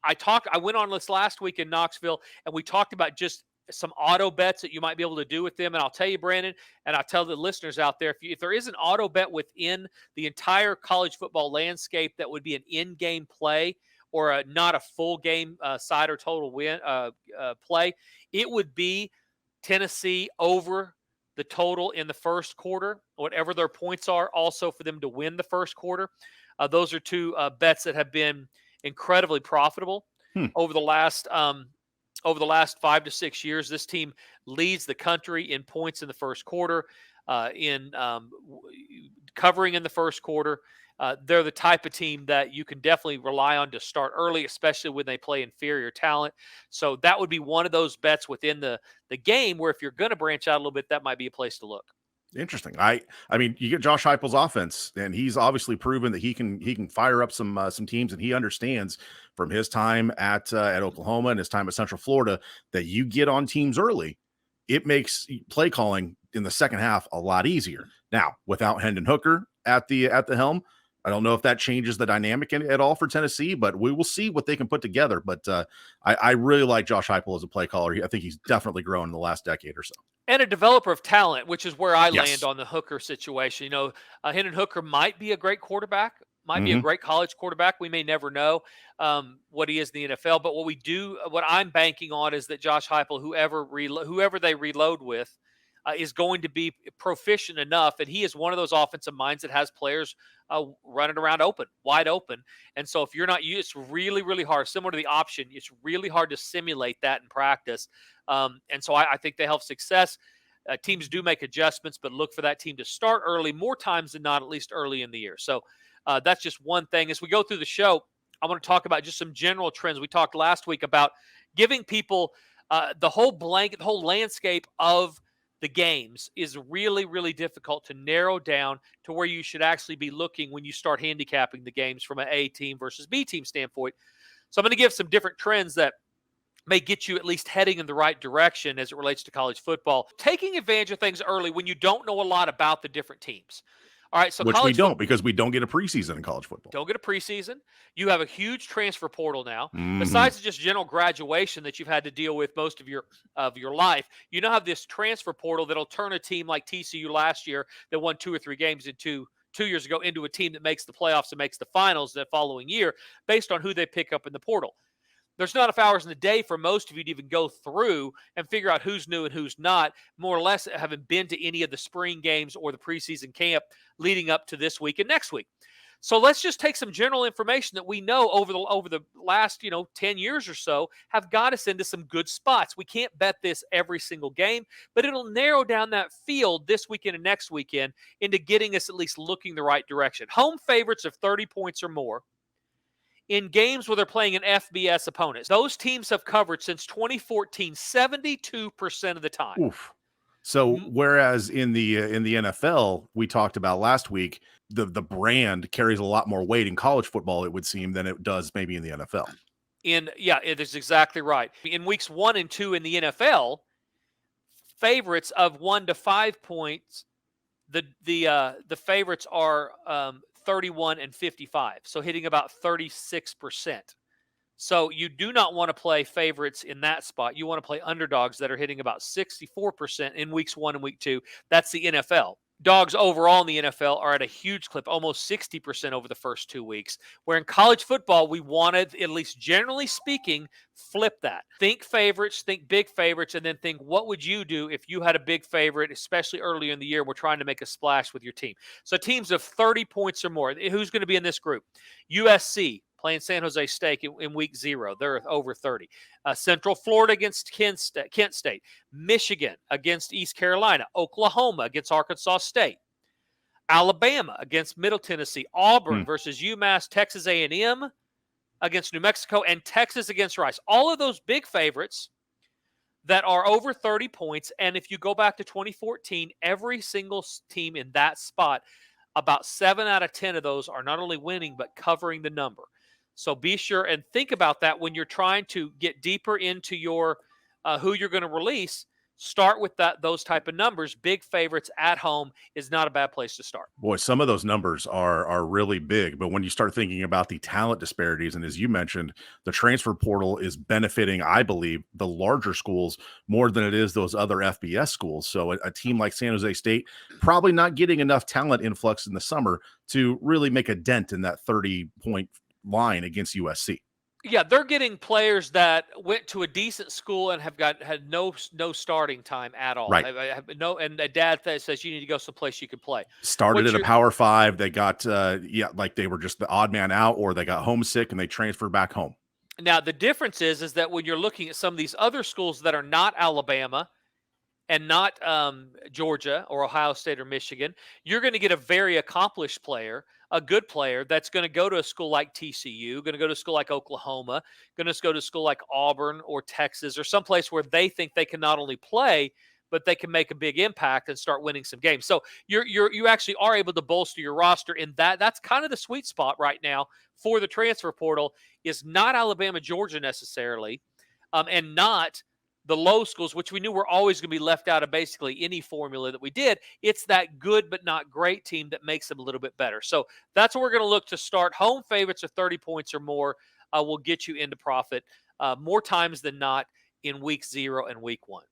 I went on this last week in Knoxville, and we talked about just some auto bets that you might be able to do with them. And I'll tell you, Brandon, and I'll tell the listeners out there, if there is an auto bet within the entire college football landscape that would be an in-game play or not a full game side or total win play, it would be Tennessee over the total in the first quarter, whatever their points are, also for them to win the first quarter. Those are two bets that have been incredibly profitable Hmm. over the last 5 to 6 years. This team leads the country in points in the first quarter, in covering in the first quarter. They're the type of team that you can definitely rely on to start early, especially when they play inferior talent. So that would be one of those bets within the game where if you're going to branch out a little bit, that might be a place to look. Interesting. I mean, you get Josh Heupel's offense, and he's obviously proven that he can fire up some teams, and he understands from his time at Oklahoma and his time at Central Florida that you get on teams early, it makes play calling in the second half a lot easier. Now, without Hendon Hooker at the helm, I don't know if that changes the dynamic at all for Tennessee, but we will see what they can put together. But I really like Josh Heupel as a play caller. I think he's definitely grown in the last decade or so. And a developer of talent, which is where I Yes. land on the Hooker situation. Hendon Hooker might be a great quarterback, might be a Mhm. great college quarterback. We may never know what he is in the NFL. But what I'm banking on is that Josh Heupel, whoever they reload with, is going to be proficient enough. And he is one of those offensive minds that has players running around wide open. And so if you're not, it's really, really hard. Similar to the option, it's really hard to simulate that in practice. And so I think they have success. Teams do make adjustments, but look for that team to start early, more times than not, at least early in the year. So that's just one thing. As we go through the show, I want to talk about just some general trends. We talked last week about giving people the whole landscape of the games is really, really difficult to narrow down to where you should actually be looking when you start handicapping the games from an A team versus B team standpoint. So I'm going to give some different trends that may get you at least heading in the right direction as it relates to college football. Taking advantage of things early when you don't know a lot about the different teams. All right, so Which we college don't football, because we don't get a preseason in college football. don't get a preseason. You have a huge transfer portal now. Mhm. Besides just general graduation that you've had to deal with most of your life, you now have this transfer portal that'll turn a team like TCU last year that won 2 or 3 games in 2 years ago into a team that makes the playoffs and makes the finals that following year based on who they pick up in the portal. There's not enough hours in the day for most of you to even go through and figure out who's new and who's not, more or less having been to any of the spring games or the preseason camp leading up to this week and next week. So let's just take some general information that we know over the last 10 years or so have got us into some good spots. We can't bet this every single game, but it'll narrow down that field this weekend and next weekend into getting us at least looking the right direction. Home favorites of 30 points or more in games where they're playing an FBS opponent. Those teams have covered since 2014 72% of the time. Oof. So whereas in the NFL, we talked about last week, the brand carries a lot more weight in college football, it would seem, than it does maybe in the NFL. It is exactly right. In weeks 1 and 2 in the NFL, favorites of 1 to 5 points, the favorites are 31 and 55, so hitting about 36%. So you do not want to play favorites in that spot. You want to play underdogs that are hitting about 64% in weeks 1 and week 2. That's the NFL. Dogs overall in the NFL are at a huge clip, almost 60% over the first 2 weeks. Where in college football, we wanted, at least generally speaking, flip that. Think favorites, think big favorites, and then think what would you do if you had a big favorite, especially early in the year, and we're trying to make a splash with your team. So teams of 30 points or more. Who's going to be in this group? USC playing San Jose State in week 0. They're over 30. Central Florida against Kent State. Michigan against East Carolina. Oklahoma against Arkansas State. Alabama against Middle Tennessee. Auburn versus UMass. Texas A&M against New Mexico. And Texas against Rice. All of those big favorites that are over 30 points. And if you go back to 2014, every single team in that spot, about 7 out of 10 of those are not only winning, but covering the number. So be sure and think about that when you're trying to get deeper into your who you're going to release. start with those type of numbers. Big favorites at home is not a bad place to start. Boy, some of those numbers are really big, but when you start thinking about the talent disparities, and as you mentioned, the transfer portal is benefiting, I believe, the larger schools more than it is those other FBS schools. So a team like San Jose State probably not getting enough talent influx in the summer to really make a dent in that 30-point line against USC. Yeah, they're getting players that went to a decent school and had no starting time at all. Right. Have no, and a dad says you need to go someplace you can play. Started What at a you're Power Five. They got, like they were just the odd man out, or they got homesick and they transferred back home. Now the difference is that when you're looking at some of these other schools that are not Alabama and not Georgia or Ohio State or Michigan, you're going to get a very accomplished player, a good player that's going to go to a school like TCU, going to go to a school like Oklahoma, going to go to a school like Auburn or Texas or someplace where they think they can not only play, but they can make a big impact and start winning some games. So you actually are able to bolster your roster, and that's kind of the sweet spot right now for the transfer portal is not Alabama, Georgia necessarily, and not the low schools, which we knew were always going to be left out of basically any formula that we did. It's that good but not great team that makes them a little bit better. So that's what we're going to look to start. Home favorites of 30 points or more will get you into profit more times than not in week 0 and week 1.